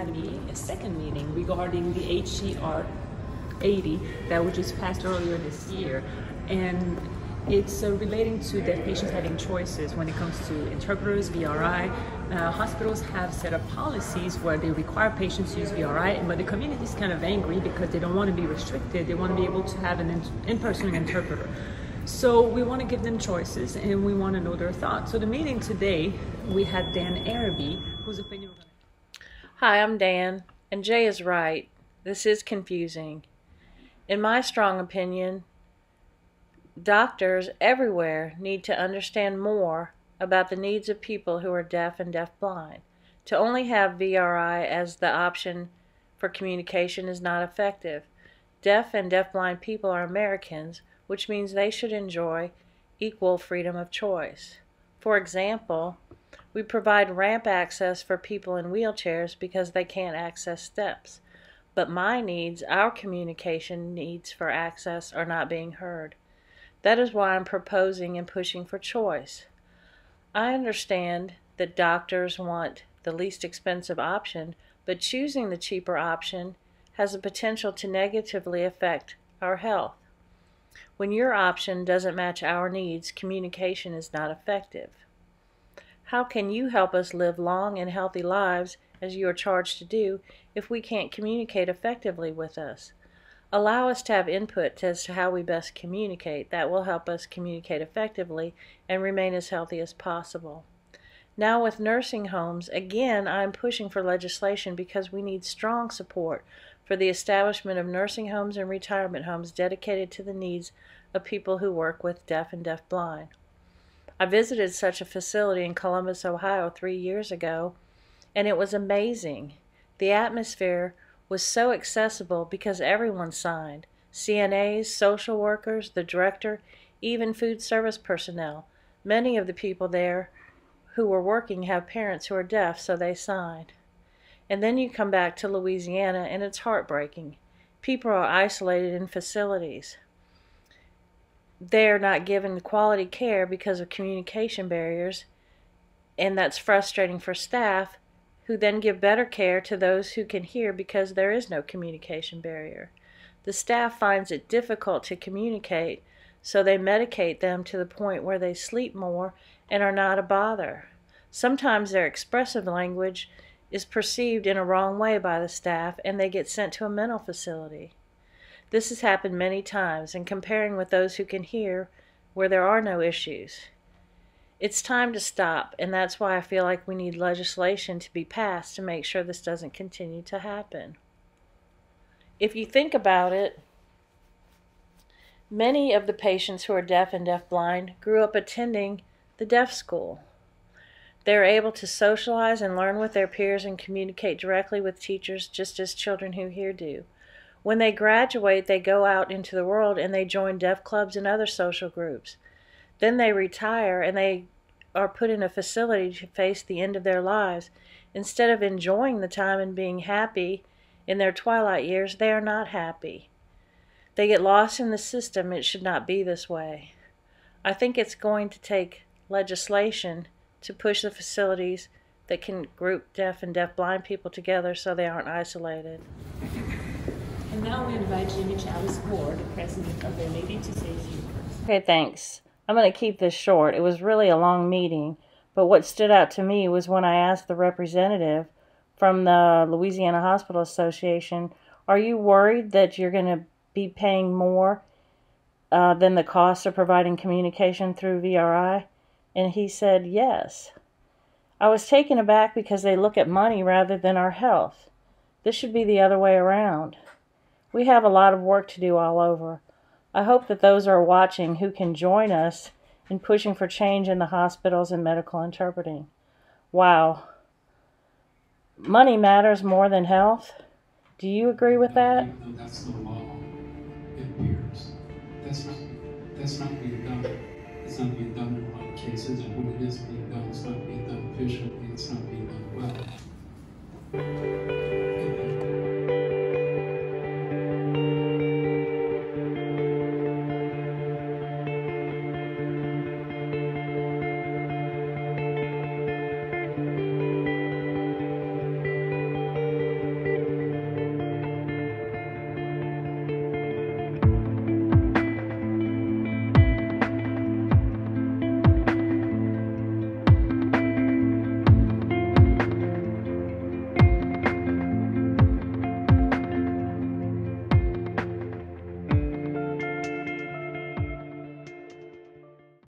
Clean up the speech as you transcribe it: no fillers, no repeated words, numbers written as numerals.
had a second meeting regarding the HCR 80 that was just passed earlier this year, and it's relating to deaf patients having choices when it comes to interpreters, VRI. Hospitals have set up policies where they require patients to use VRI, but the community is kind of angry because they don't want to be restricted. They want to be able to have an in-person interpreter. So we want to give them choices, and we want to know their thoughts. So the meeting today, we had Dan Arabie, whose opinion we're going to... Hi, I'm Dan, and Jay is right. This is confusing. In my strong opinion, doctors everywhere need to understand more about the needs of people who are deaf and deafblind. To only have VRI as the option for communication is not effective. Deaf and deafblind people are Americans, which means they should enjoy equal freedom of choice. For example, we provide ramp access for people in wheelchairs because they can't access steps. But my needs, our communication needs for access, are not being heard. That is why I'm proposing and pushing for choice. I understand that doctors want the least expensive option, but choosing the cheaper option has the potential to negatively affect our health. When your option doesn't match our needs, communication is not effective. How can you help us live long and healthy lives, as you are charged to do, if we can't communicate effectively with us? Allow us to have input as to how we best communicate. That will help us communicate effectively and remain as healthy as possible. Now with nursing homes, again, I'm pushing for legislation because we need strong support for the establishment of nursing homes and retirement homes dedicated to the needs of people who work with deaf and deafblind. I visited such a facility in Columbus, Ohio 3 years ago, and it was amazing. The atmosphere was so accessible because everyone signed. CNAs, social workers, the director, even food service personnel. Many of the people there who were working have parents who are deaf, so they signed. And then you come back to Louisiana and it's heartbreaking. People are isolated in facilities. They're not given quality care because of communication barriers, and that's frustrating for staff, who then give better care to those who can hear because there is no communication barrier. The staff finds it difficult to communicate, so they medicate them to the point where they sleep more and are not a bother. Sometimes their expressive language is perceived in a wrong way by the staff, and they get sent to a mental facility. This has happened many times, and comparing with those who can hear where there are no issues. It's time to stop, and that's why I feel like we need legislation to be passed to make sure this doesn't continue to happen. If you think about it, many of the patients who are deaf and deafblind grew up attending the deaf school. They're able to socialize and learn with their peers and communicate directly with teachers just as children who hear do. When they graduate, they go out into the world and they join deaf clubs and other social groups. Then they retire and they are put in a facility to face the end of their lives. Instead of enjoying the time and being happy in their twilight years, they are not happy. They get lost in the system. It should not be this way. I think it's going to take legislation to push the facilities that can group deaf and deafblind people together so they aren't isolated. And now we invite Jimmy Chavez-Moore, the president of the LDH, to say a few words. Okay, thanks. I'm going to keep this short. It was really a long meeting, but what stood out to me was when I asked the representative from the Louisiana Hospital Association, are you worried that you're going to be paying more than the cost of providing communication through VRI? And he said yes. I was taken aback because they look at money rather than our health. This should be the other way around. We have a lot of work to do all over. I hope that those are watching who can join us in pushing for change in the hospitals and medical interpreting. Wow. Money matters more than health. Do you agree with that? No, that's the law. It appears. That's not being done. It's not being done in a lot of cases, and when it is being done, it's not being done efficiently, it's not being done well.